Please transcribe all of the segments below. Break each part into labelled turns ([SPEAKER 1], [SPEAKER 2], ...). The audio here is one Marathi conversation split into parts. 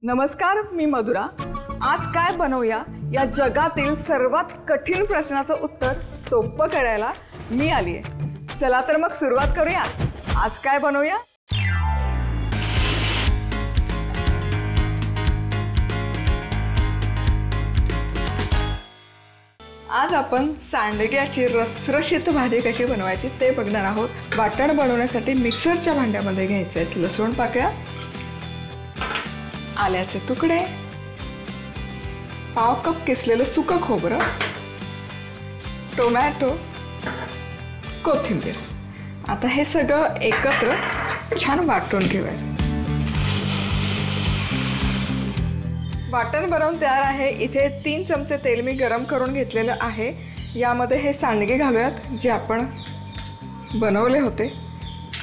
[SPEAKER 1] नमस्कार, मी मधुरा। आज काय बनवूया या जगातील सर्वात कठीण प्रश्नाचं उत्तर सोपं करायला मी आली आहे। चला तर मग सुरुवात करूया। आज काय बनवूया? आज आपण सांडग्याची रसरशीत भाजी कशी बनवायची ते बघणार आहोत। वाटण बनवण्यासाठी मिक्सरच्या भांड्यामध्ये घ्यायचे आहेत लसूण पाकळ्या, आल्याचे तुकडे, पाव कप किसलेलं सुकं खोबरं, टोमॅटो, कोथिंबीर। आता हे सगळं एकत्र छान वाटून घेऊया। वाटण बनवून तयार आहे। इथे 3 चमचे तेल मी गरम करून घेतलेलं आहे। यामध्ये हे सांडगे घालूयात जे आपण बनवले होते।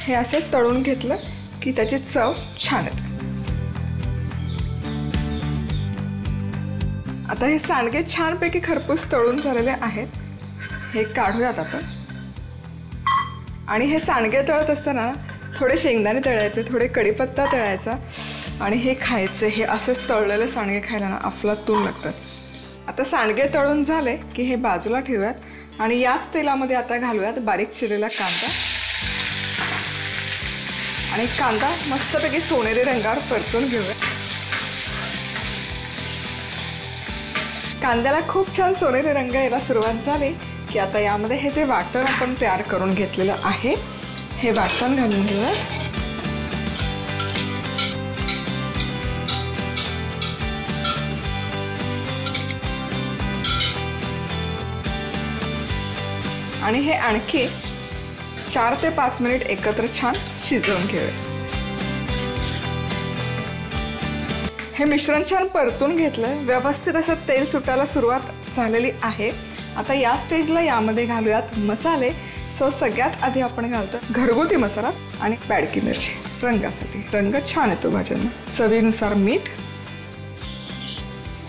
[SPEAKER 1] हे असे तळून घेतलं की त्याची चव छान येते। आता हे सांडगे छानपैकी खरपूस तळून झालेले आहेत। हे काढूयात आपण। आणि हे सांडगे तळत असताना थोडे शेंगदाणे तळायचे, थोडे कढीपत्ता तळायचा आणि हे खायचे। हे असेच तळलेले सांडगे खायला ना अफलातून लागतात। आता सांडगे तळून झाले की हे बाजूला ठेवूयात आणि याच तेलामध्ये आता घालूयात बारीक चिरलेला कांदा। आणि कांदा मस्तपैकी सोनेरी रंगावर परतून घेऊयात। कांद्याला खूप छान सोनेरी रंग यायला सुरुवात झाली की आता यामध्ये हे जे वाटण आपण तयार करून घेतलेलं आहे हे वाटण घालून घेऊया। आणि हे आणखी 4 ते 5 मिनिट एकत्र छान शिजवून घेऊया। हे मिश्रण छान परतून घेतलं, व्यवस्थित असं तेल सुटायला सुरुवात झालेली आहे। आता या स्टेजला यामध्ये घालूयात मसाले। सगळ्यात आधी आपण घालतो घरगुती मसाला आणि बॅडकी मिरची रंगासाठी। रंग छान येतो भाज्यांना। चवीनुसार मीठ।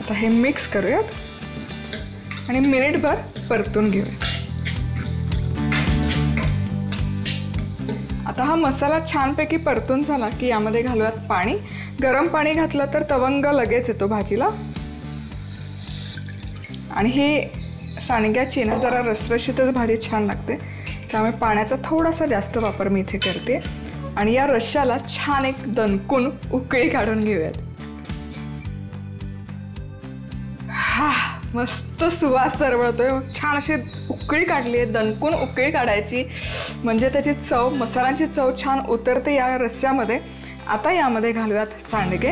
[SPEAKER 1] आता हे मिक्स करूयात आणि मिनिटभर परतून घेऊया। आता हा मसाला छानपैकी परतून झाला की यामध्ये घालूयात पाणी। गरम पाणी घातलं तर तवंग लगेच येतो भाजीला। आणि हे सांडग्याची ना जरा रसरशीतच भाजी छान लागते, त्यामुळे पाण्याचा थोडासा जास्त वापर मी इथे करते। आणि या रश्श्याला छान एक दणकून उकळी काढून घेऊयात। हा, मस्त सुवास दरवळतोय। छान अशी उकळी काढली आहे, दणकून उकळी काढायची म्हणजे त्याची चव, मसाल्यांची चव छान उतरते या रस्स्यामध्ये। आता यामध्ये घालूयात सांडगे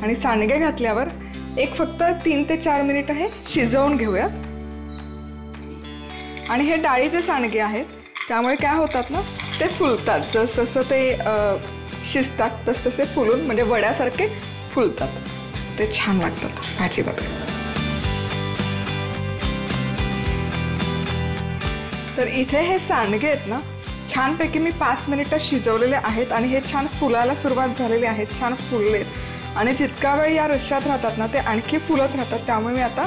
[SPEAKER 1] आणि सांडगे घातल्यावर एक फक्त 3 ते 4 मिनिट हे शिजवून घेऊयात। आणि हे डाळीचे सांडगे आहेत त्यामुळे काय होतात ना, ते फुलतात। जसं ते शिजतात तसतसे फुलून म्हणजे वड्यासारखे फुलतात। ते छान लागतात भाजीमध्ये। तर इथे हे सांडगे आहेत ना छानपैकी मी 5 मिनिटं शिजवलेले आहेत आणि हे छान फुलायला सुरुवात झालेली आहे, छान फुललेत। आणि जितका वेळ या रश्श्यात राहतात ना ते आणखी फुलत राहतात, त्यामुळे मी आता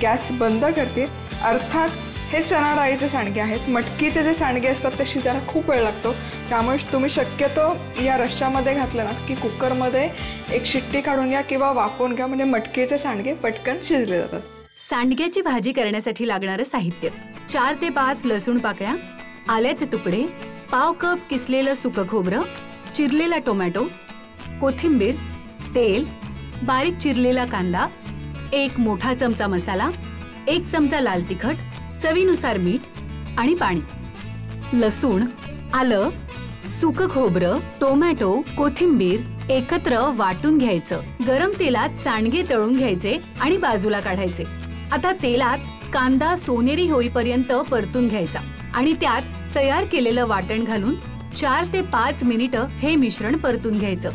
[SPEAKER 1] गॅस बंद करते। अर्थात हे चणा डाळीचे सांडगे आहेत। मटकीचे जे सांडगे असतात ते शिजायला खूप वेळ लागतो, त्यामुळे तुम्ही शक्यतो या रश्श्यामध्ये घातलं ना की कुकरमध्ये एक शिट्टी काढून घ्या किंवा वाफवून घ्या, म्हणजे मटकीचे सांडगे पटकन शिजले जातात।
[SPEAKER 2] सांडग्याची भाजी करण्यासाठी लागणारे साहित्य: 4 ते 5 लसूण पाकळ्या, आल्याचे तुकडे, पाव कप किसलेलं सुकं खोबरं, चिरलेला टोमॅटो, कोथिंबीर, तेल, बारीक चिरलेला कांदा, 1 मोठा चमचा मसाला, 1 चमचा लाल तिखट, चवीनुसार मीठ आणि पाणी। लसूण, आलं, सुकं खोबरं, टोमॅटो, कोथिंबीर एकत्र वाटून घ्यायचं। गरम तेलात सांडगे तळून घ्यायचे आणि बाजूला काढायचे। आता तेलात कांदा सोनेरी होईपर्यंत परतून घ्यायचा आणि त्यात तयार केलेलं वाटण घालून 4 ते 5 मिनिटं हे मिश्रण परतून घ्यायचं।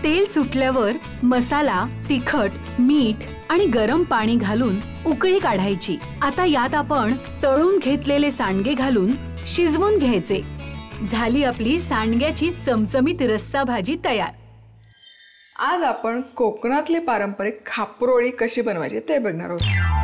[SPEAKER 2] तेल सुटल्यावर मसाला, तिखट, मीठ आणि गरम पाणी घालून उकळी काढायची। आता यात आपण तळून घेतलेले सांडगे घालून शिजवून घ्यायचे। झाली आपली सांडग्याची चमचमीत रस्सा भाजी तयार।
[SPEAKER 1] आज आपण कोकणातली पारंपरिक खापरोळी कशी बनवायची ते बघणार आहोत।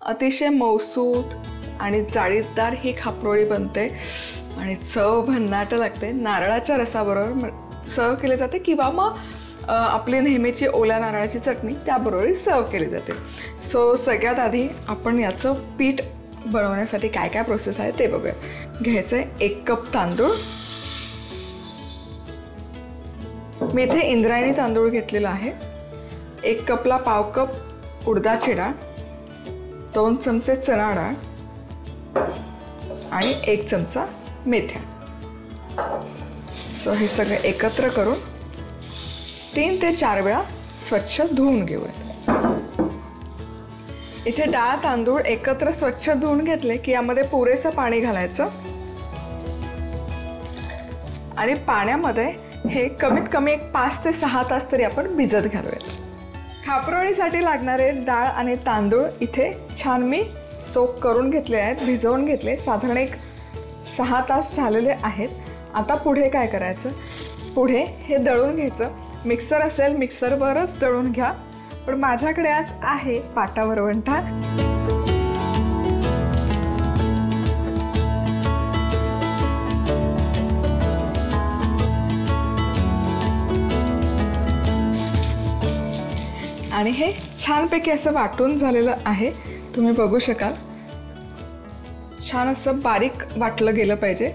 [SPEAKER 1] अतिशय मौसूद आणि जाळीदार ही खापरोळी बनते आणि चव भन्नाट लागते. नारळाच्या रसाबरोबर सर्व केले जाते किंवा मग आपली नेहमीची ओल्या नारळाची चटणी त्याबरोबर सर्व केली जाते. सो सगळ्यात आधी आपण याचं पीठ बनवण्यासाठी काय काय प्रोसेस आहे ते बघूया. घ्यायचं आहे 1 कप तांदूळ. मी इथे इंद्रायणी तांदूळ घेतलेला आहे. 1 कपला पाव कप उडदाची डाळ, 2 चमचे चणा डाळ आणि 1 चमचा मेथ्या. सो हे सगळं एकत्र करून 3 ते 4 वेळा स्वच्छ धुवून घेऊयात. इथे डाळ तांदूळ एकत्र स्वच्छ धुवून घेतले की यामध्ये पुरेसं पाणी घालायचं आणि पाण्यामध्ये हे कमीत कमी 5 ते 6 तास तरी आपण भिजत घालूयात. खापरोळीसाठी लागणारे डाळ आणि तांदूळ इथे छान मी सोक करून घेतले आहेत, भिजवून घेतले. साधारण 6 तास झालेले आहेत. आता पुढे काय करायचं, पुढे हे दळून घ्यायचं. मिक्सर असेल मिक्सरवरच दळून घ्या, पण माझ्याकडे आज आहे पाटा वरवंटा. आणि हे छानपैकी असं वाटून झालेलं आहे. तुम्ही बघू शकाल छान असं बारीक वाटलं गेलं पाहिजे.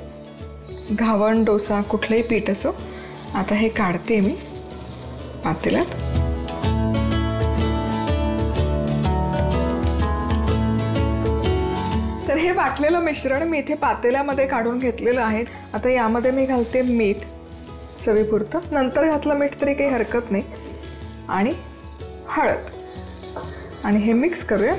[SPEAKER 1] घावण डोसा कुठलंही पीठ असो. आता हे काढते मी पातेल्यात. तर हे वाटलेलं मिश्रण मी इथे पातेल्यामध्ये काढून घेतलेलं आहे. आता यामध्ये मी घालते मीठ चवीपुरतं. नंतर घातलं मीठ तरी काही हरकत नाही. आणि हळद आणि हे मिक्स करूयात.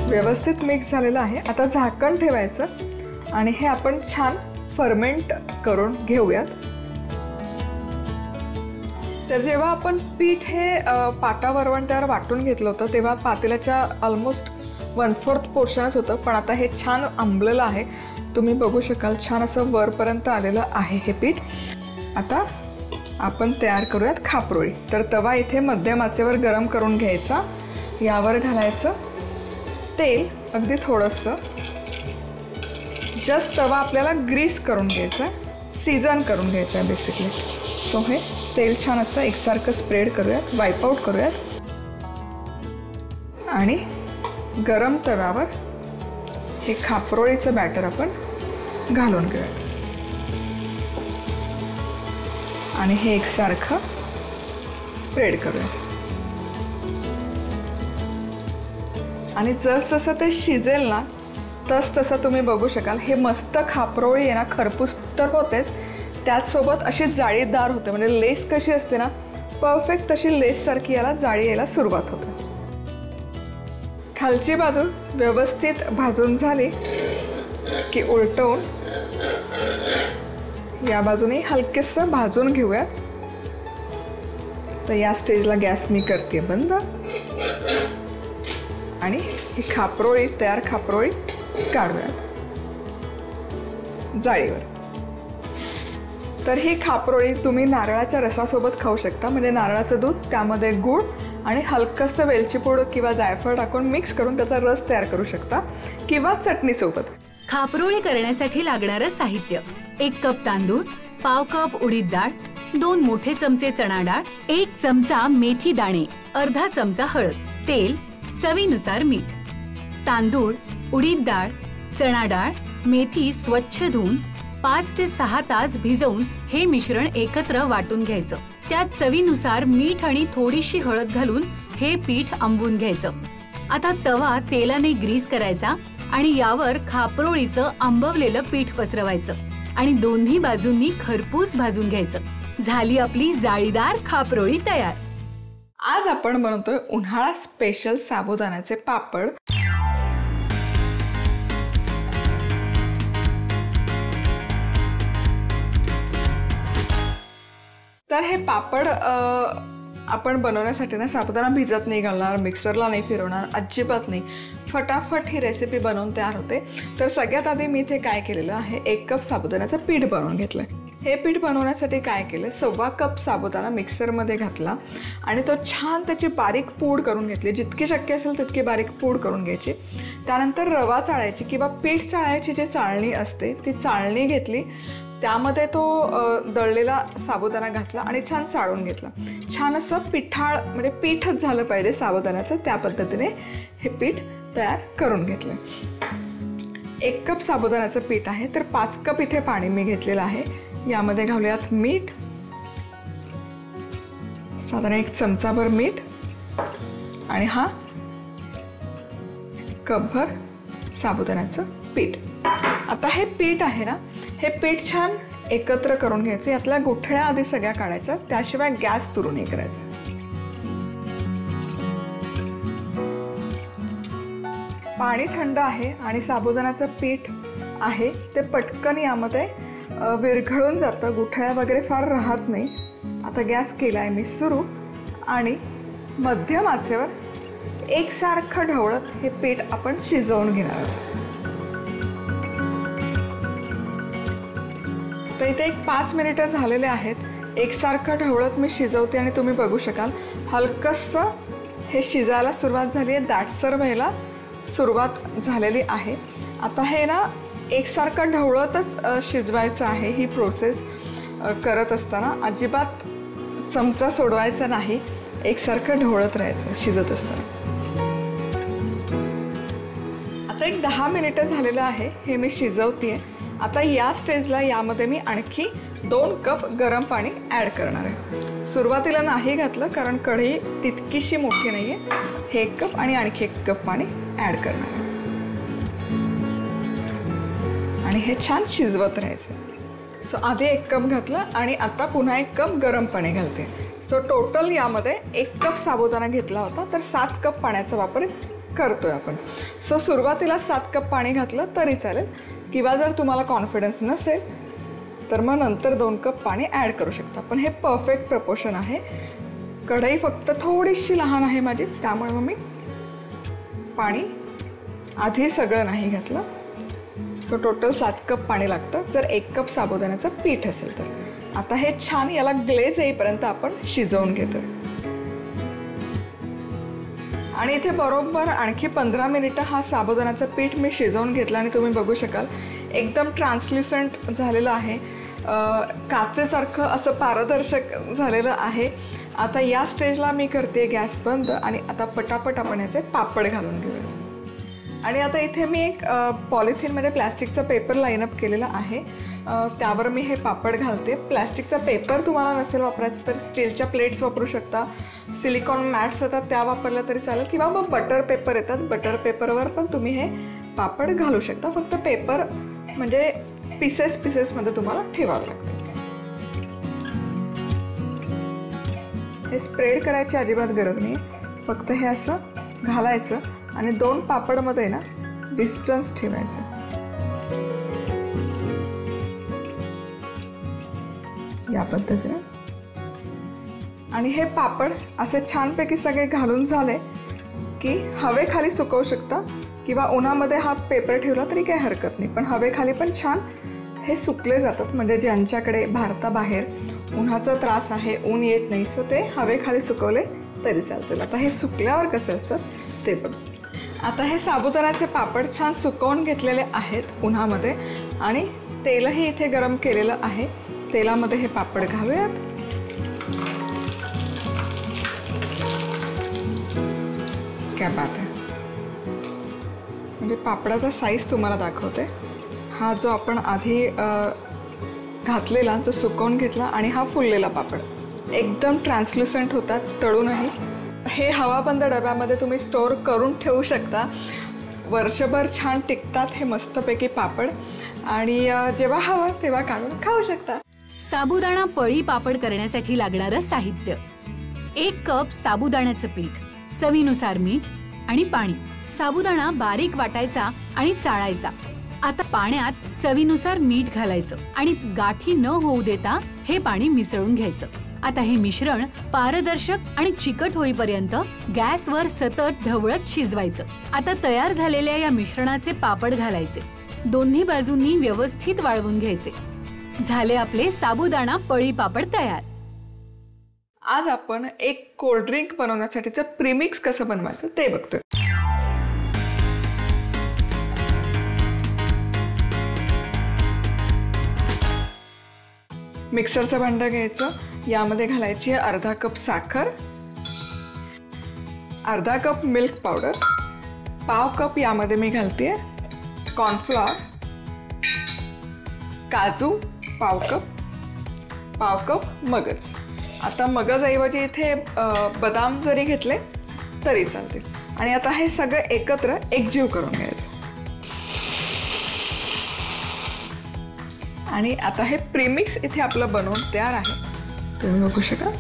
[SPEAKER 1] व्यवस्थित मिक्स झालेलं आहे. आता झाकण ठेवायचं आणि हे आपण छान फर्मेंट करून घेऊयात. तर जेव्हा आपण पीठ हे पाटा वरवंट्यावर वाटून घेतलं होतं तेव्हा पातेल्याच्या ऑलमोस्ट 1/4 पोर्शनच होतं, पण आता हे छान आंबलेलं आहे. तुम्ही बघू शकाल छान असं वरपर्यंत आलेलं आहे हे पीठ. आता आपण तयार करूयात खापरोळी. तर तवा इथे मध्यम आचेवर गरम करून घ्यायचा. यावर घालायचं तेल, अगदी थोडंसं. जस्ट तवा आपल्याला ग्रीस करून घ्यायचा, सीझन करून घ्यायचा आहे बेसिकली. सो हे तेल छान असं एकसारखं स्प्रेड करूयात, वाईप आउट करूयात आणि गरम तव्यावर हे खापरोळीचं बॅटर आपण घालून घेऊयात आणि हे एकसारखं स्प्रेड करूयात. आणि जसजसं ते शिजेल ना तसं तुम्ही बघू शकाल हे मस्त खापरोळी आहे ना, खरपूस तर होतेच, त्याचसोबत अशी जाळीदार होते. म्हणजे लेस कशी असते ना, परफेक्ट तशी लेससारखी याला जाळी यायला सुरुवात होते. खालची बाजू व्यवस्थित भाजून झाली की उलटवून या बाजूने हलकेसं भाजून घेऊयात. तर या स्टेजला गॅस मी करते बंद आणि ही खापरोळी, तयार खापरोळी काढूयात जाळीवर. तर ही खापरोळी तुम्ही नारळाच्या रसासोबत खाऊ शकता. म्हणजे नारळाचं दूध, त्यामध्ये गूळ आणि हलकंसं वेलची पूड किंवा जायफळ टाकून मिक्स करून त्याचा रस तयार करू शकता किंवा चटणीसोबत.
[SPEAKER 2] खापरोळी करण्यासाठी लागणारं साहित्य: 1 कप तांदूळ, पाव कप उडीद डाळ, 2 मोठे चमचे चणा डाळ, 1 चमचा मेथी दाणे, अर्धा चमचा हळद, तेल, चवीनुसार मीठ. तांदूळ, उडीद डाळ, चणा डाळ, मेथी स्वच्छ धुवून 5 ते 6 तास भिजवून हे मिश्रण एकत्र वाटून घ्यायचं. त्यात चवीनुसार मीठ आणि थोडीशी हळद घालून हे पीठ आंबवून घ्यायचं. आता तवा तेलाने ग्रीस करायचा आणि यावर खापरोळीचं आंबवलेलं पीठ पसरवायचं आणि दोन्ही बाजूंनी खरपूस भाजून घ्यायचं. झाली आपली जाळीदार खापरोळी तयार.
[SPEAKER 1] आज आपण बनवतोय उन्हाळा स्पेशल साबुदाण्याचे पापड. तर हे पापड आपण बनवण्यासाठी ना साबुदाणा भिजत नाही घालणार, मिक्सरला नाही फिरवणार, अजिबात नाही. फटाफट ही रेसिपी बनवून तयार होते. तर सगळ्यात आधी मी इथे काय केलेलं आहे, 1 कप साबुदाण्याचं पीठ बनवून घेतलंय. हे पीठ बनवण्यासाठी काय केलं, 1.25 कप साबुदाणा मिक्सरमध्ये घातला आणि तो छान त्याची बारीक पूड करून घेतली. जितकी शक्य असेल तितकी बारीक पूड करून घ्यायची. त्यानंतर रवा चाळायची किंवा पीठ चाळायची जी चाळणी असते ती चाळणी घेतली. त्यामध्ये तो दळलेला साबुदाणा घातला आणि छान चाळून घेतला. छान असं पिठाळ म्हणजे पीठच झालं पाहिजे साबुदाण्याचं, त्या पद्धतीने हे पीठ तयार करून घेतलं. 1 कप साबुदाण्याचं पीठ आहे तर 5 कप इथे पाणी मी घेतलेलं आहे. यामध्ये घालूयात मीठ, साधारण 1 चमचाभर मीठ आणि हा कपभर साबुदाण्याचं पीठ. आता हे पीठ आहे ना, हे पीठ छान एकत्र करून घ्यायचं. यातल्या गुठळ्या आधी सगळ्या काढायच्या, त्याशिवाय गॅस सुरू नाही करायचा. पाणी थंड आहे आणि साबुदाण्याचं पीठ आहे ते पटकन यामध्ये विरघळून जातं, गुठळ्या वगैरे फार राहत नाही. आता गॅस केला आहे मी सुरू आणि मध्यम आचेवर एकसारखं ढवळत हे पीठ आपण शिजवून घेणार आहोत. तर इथे 5 मिनिटं झालेले आहेत. एकसारखं ढवळत मी शिजवते आणि तुम्ही बघू शकाल हलकंसं हे शिजायला सुरुवात झाली आहे, दाटसर व्हायला सुरुवात झालेली आहे. आता हे ना एकसारखं ढवळतच शिजवायचं आहे. ही प्रोसेस करत असताना अजिबात चमचा सोडवायचा नाही, एकसारखं ढवळत राहायचं शिजत असताना. आता 10 मिनिटं झालेलं आहे, हे मी शिजवते. आता या स्टेजला यामध्ये मी आणखी 2 कप गरम पाणी ॲड करणार आहे. सुरुवातीला नाही घातलं कारण कढई तितकीशी मोठी नाही आहे. हे 1 कप आणि आणखी 1 कप पाणी ॲड करणार आहे आणि हे छान शिजवत राहायचं. सो आधी 1 कप घातलं आणि आता पुन्हा 1 कप गरम पाणी घालते. सो टोटल यामध्ये 1 कप साबुदाणा घेतला होता तर 7 कप पाण्याचा वापर करतोय आपण. सो सुरुवातीला 7 कप पाणी घातलं तरी चालेल किंवा जर तुम्हाला कॉन्फिडन्स नसेल तर मग नंतर 2 कप पाणी ॲड करू शकता. पण हे परफेक्ट प्रपोर्शन आहे. कढई फक्त थोडीशी लहान आहे माझी, त्यामुळे मग मी पाणी आधी सगळं नाही घातलं. सो टोटल 7 कप पाणी लागतं जर 1 कप साबुदाण्याचं पीठ असेल तर. आता हे छान याला ग्लेज येईपर्यंत आपण शिजवून घेतो आणि इथे बरोबर आणखी 15 मिनिटं हा साबुदाण्याचं पीठ मी शिजवून घेतलं आणि तुम्ही बघू शकाल एकदम ट्रान्सल्युसंट झालेलं आहे, काचेसारखं असं पारदर्शक झालेलं आहे. आता या स्टेजला मी करते गॅस बंद आणि आता पटापट आपण याचे पापड घालून घेऊया. आणि आता इथे मी एक पॉलिथिनमध्ये प्लॅस्टिकचा पेपर लाईनअप केलेला आहे, त्यावर मी हे पापड घालते. प्लॅस्टिकचा पेपर तुम्हाला नसेल वापरायचं तर स्टीलच्या प्लेट्स वापरू शकता, सिलिकॉन मॅट्स येतात त्या वापरल्या तरी चालेल किंवा मग बटर पेपर येतात, बटर पेपरवर पण तुम्ही हे पापड घालू शकता. फक्त पेपर म्हणजे पिसेसमध्ये तुम्हाला ठेवावं लागतं. हे स्प्रेड करायची अजिबात गरज नाही, फक्त हे असं घालायचं आणि 2 पापडमध्ये ना डिस्टन्स ठेवायचं. या पद्धतीने आणि हे पापड असे छानपैकी सगळे घालून झाले की हवेखाली सुकवू शकता किंवा उन्हामध्ये हा पेपर ठेवला तरी काही हरकत नाही. पण हवेखाली पण छान हे सुकले जातात, म्हणजे ज्यांच्याकडे भारताबाहेर उन्हाचा त्रास आहे, ऊन येत नाही, सो ते हवेखाली सुकवले तरी चालतील. आता हे सुकल्यावर कसे असतात ते बघ. आता हे साबुदाण्याचे पापड छान सुकवून घेतलेले आहेत उन्हामध्ये आणि तेलही इथे गरम केलेलं आहे. तेलामध्ये हे पापड घालूयात. क्या बात आहे. म्हणजे पापडाचा साईज तुम्हाला दाखवते. हा जो आपण आधी घातलेला जो सुकवून घेतला आणि हा फुललेला पापड एकदम ट्रान्सल्युसंट होतात तळूनही. हे हवाबंद डब्यामध्ये तुम्ही स्टोअर करून ठेवू शकता, वर्षभर छान टिकतात हे मस्तपैकी पापड आणि जेव्हा हवं तेव्हा काढून खाऊ शकता.
[SPEAKER 2] साबुदाणा पळी पापड करण्यासाठी लागणारं साहित्य: 1 कप साबुदाण्याचं पीठ, चवीनुसार मीठ आणि पाणी. साबुदाणा बारीक वाटायचा आणि चाळायचा. आता पाण्यात चवीनुसार मीठ घालायचं आणि गाठी न होऊ देता हे पाणी मिसळून घ्यायचं. आता हे मिश्रण पारदर्शक आणि चिकट होईपर्यंत गॅसवर सतत ढवळत शिजवायचं. आता तयार झालेल्या या मिश्रणाचे पापड घालायचे. दोन्ही बाजूंनी व्यवस्थित वाळवून घ्यायचे. झाले आपले साबुदाणा पळी पापड तयार।
[SPEAKER 1] आज आपण एक कोल्ड ड्रिंक बनवण्यासाठीचं प्रीमिक्स कसं बनवायचं ते बघतोय। मिक्सरचं भांडं घ्यायचं, यामध्ये घालायची अर्धा कप साखर, अर्धा कप मिल्क पावडर, पाव कप यामध्ये मी घालते कॉर्नफ्लॉवर, काजू पाव कप मगज। आता मगज ऐवजी इथे बदाम जरी घेतले तरी चालतील। आणि आता हे सगळं एकत्र एकजीव करून घ्यायचं। आणि आता हे प्रीमिक्स इथे आपलं बनवून तयार आहे, तुम्ही बघू शकाल।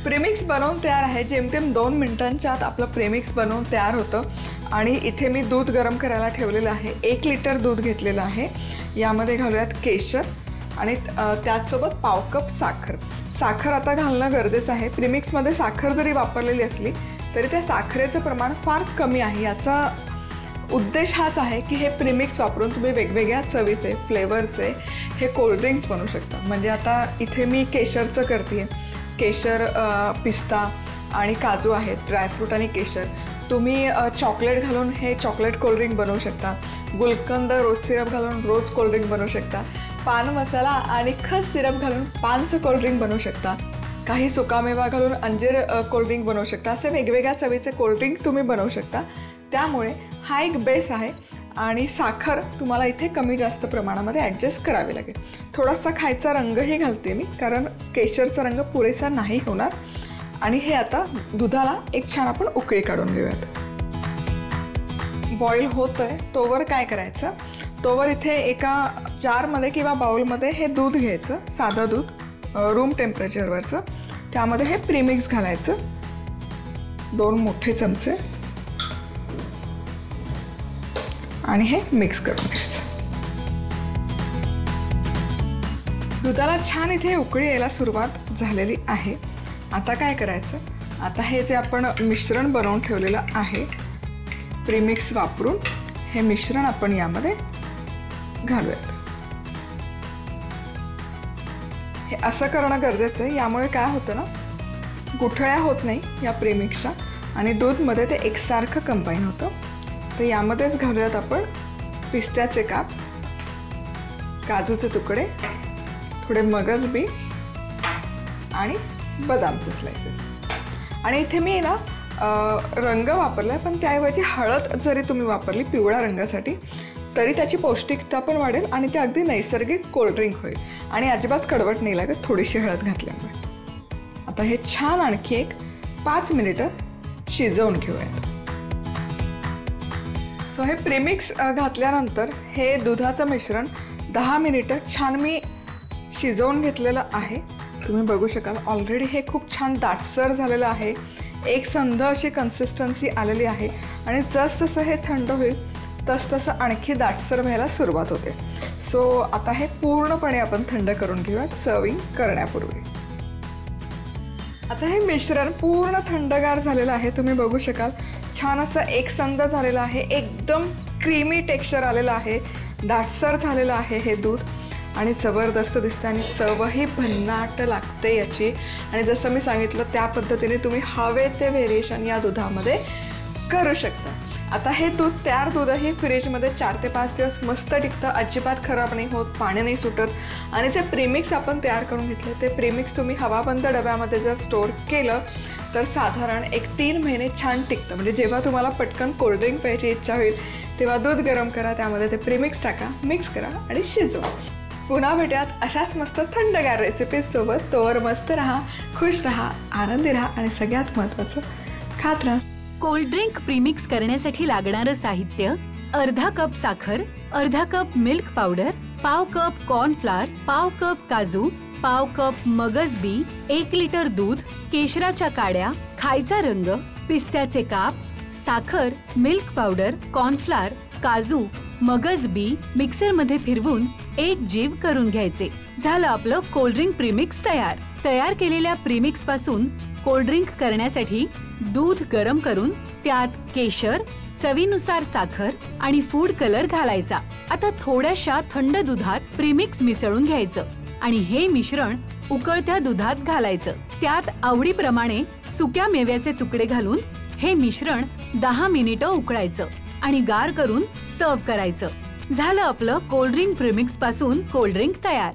[SPEAKER 1] प्रीमिक्स बनवून तयार आहे। जेमतेम 2 मिनिटांच्या आत आपलं प्रीमिक्स बनवून तयार होतं। आणि इथे मी दूध गरम करायला ठेवलेलं आहे। 1 लिटर दूध घेतलेलं आहे। यामध्ये घालूयात केशर आणि त्याचसोबत पाव कप साखर। साखर आता घालणं गरजेचं आहे। प्रीमिक्समध्ये साखर जरी वापरलेली असली तरी त्या साखरेचं प्रमाण फार कमी आहे। याचा उद्देश हाच आहे की हे प्रीमिक्स वापरून तुम्ही वेगवेगळ्या चवीचे फ्लेवरचे हे कोल्ड्रिंक्स बनवू शकता। म्हणजे आता इथे मी केशरचं करते, केशर, पिस्ता आणि काजू आहेत, ड्रायफ्रूट आणि केशर। तुम्ही चॉकलेट घालून हे चॉकलेट कोल्ड्रिंक बनवू शकता, गुलकंद रोज सिरप घालून रोज कोल्ड्रिंक बनवू शकता, पान मसाला आणि खस सिरप घालून पानचं कोल्ड्रिंक बनवू शकता, काही सुकामेवा घालून अंजीर कोल्ड्रिंक बनवू शकता। असे वेगवेगळ्या चवीचे कोल्ड्रिंक तुम्ही बनवू शकता। त्यामुळे हा एक बेस आहे। आणि साखर तुम्हाला इथे कमी जास्त प्रमाणामध्ये ॲडजस्ट करावी लागेल। थोडासा खायचा रंगही घालते मी, कारण केशरचा रंग पुरेसा नाही होणार। आणि हे आता दुधाला एक छान आपण उकळी काढून घेऊयात। बॉईल होतं आहे तोवर काय करायचं, तोवर इथे एका जारमध्ये किंवा बाउलमध्ये हे दूध घ्यायचं, साधं दूध रूम टेम्परेचरवरचं। त्यामध्ये हे प्रीमिक्स घालायचं, 2 मोठे चमचे, आणि हे मिक्स करून घ्यायचं। दुधाला छान इथे उकळी यायला सुरुवात झालेली आहे। आता काय करायचं, आता हे जे आपण मिश्रण बनवून ठेवलेलं आहे प्रीमिक्स वापरून, हे मिश्रण आपण यामध्ये घालूयात। हे असं करणं गरजेचं आहे। यामुळे काय होतं ना, गुठळ्या होत नाही या प्रीमिक्सच्या आणि दूधमध्ये ते एकसारखं कंबाईन होतं। तर यामध्येच घालूयात आपण पिस्त्याचे काप, काजूचे तुकडे, थोडे मगज बी आणि बदामचे स्लाइसेस। आणि इथे मी ना रंग वापरला आहे, पण त्याऐवजी हळद जरी तुम्ही वापरली पिवळ्या रंगासाठी तरी त्याची पौष्टिकता पण वाढेल आणि ते अगदी नैसर्गिक कोल्ड्रिंक होईल आणि अजिबात कडवट नाही लागत थोडीशी हळद घातल्यामुळे। आता हे छान आणखी एक 5 मिनिटं शिजवून घेऊयात। सो हे प्रीमिक्स घातल्यानंतर हे दुधाचं मिश्रण 10 मिनिटं छान मी शिजवून घेतलेलं आहे। तुम्ही बघू शकाल ऑलरेडी हे खूप छान दाटसर झालेलं आहे, एकसंध अशी कन्सिस्टन्सी आलेली आहे। आणि जसजसं हे थंड होईल तसतसं आणखी दाटसर व्हायला सुरुवात होते। सो आता हे पूर्णपणे आपण थंड करून घेऊयात सर्विंग करण्यापूर्वी। आता हे मिश्रण पूर्ण थंडगार झालेलं आहे, तुम्ही बघू शकाल छान असं एकसंध झालेलं आहे, एकदम क्रीमी टेक्स्चर आलेलं आहे, दाटसर झालेलं आहे हे दूध आणि जबरदस्त दिसतं आणि चवही भन्नाट लागते याची। आणि जसं मी सांगितलं त्या पद्धतीने तुम्ही हवे ते व्हेरिएशन या दुधामध्ये करू शकता। आता हे दूध तयार दूधही फ्रीजमध्ये 4 ते 5 दिवस मस्त टिकतं, अजिबात खराब नाही होत, पाणी नाही सुटत। आणि जे प्रीमिक्स आपण तयार करून घेतले ते प्रीमिक्स तुम्ही हवाबंद डब्यामध्ये जर स्टोअर केलं तर साधारण 1-3 महिने छान टिकतं। म्हणजे जेव्हा तुम्हाला पटकन कोल्ड्रिंक प्यायची इच्छा होईल तेव्हा दूध गरम करा, त्यामध्ये ते प्रीमिक्स टाका, मिक्स करा आणि शिजवा। पुन्हा भेटूयात अशाच मस्त थंडगार रेसिपीजसोबत। तोवर मस्त राहा, खुश राहा, आनंदी राहा आणि सगळ्यात महत्त्वाचं खात राहा।
[SPEAKER 2] कोल्ड्रिंक प्रीमिक्स करण्यासाठी लागणारं साहित्य: अर्धा कप साखर, अर्धा कप मिल्क पावडर, पाव कप कॉर्नफ्लॉवर, पाव कप काजू, पाव कप मगज बी, 1 लिटर दूध, केशराच्या काड्या, खायचा रंग, पिस्त्याचे काप, साखर, मिल्क पावडर, कॉर्नफ्लॉवर, काजू, मगज बी मिक्सरमध्ये फिरवून एक जीव करून घ्यायचे। झालं आपलं कोल्ड्रिंक प्रीमिक्स तयार। तयार केलेल्या प्रीमिक्स पासून कोल्ड्रिंक करण्यासाठी दूध गरम करून त्यात केशर, चवीनुसार साखर आणि फूड कलर घालायचा। आता थोड्याशा थंड दुधात प्रीमिक्स मिसळून घ्यायचं आणि हे मिश्रण उकळत्या दुधात घालायचं। त्यात आवडीप्रमाणे सुक्या मेव्याचे तुकडे घालून हे मिश्रण 10 मिनिटं उकळायचं आणि गार करून सर्व्ह करायचं। झालं आपलं कोल्ड ड्रिंक प्रीमिक्स पासून कोल्ड ड्रिंक तयार।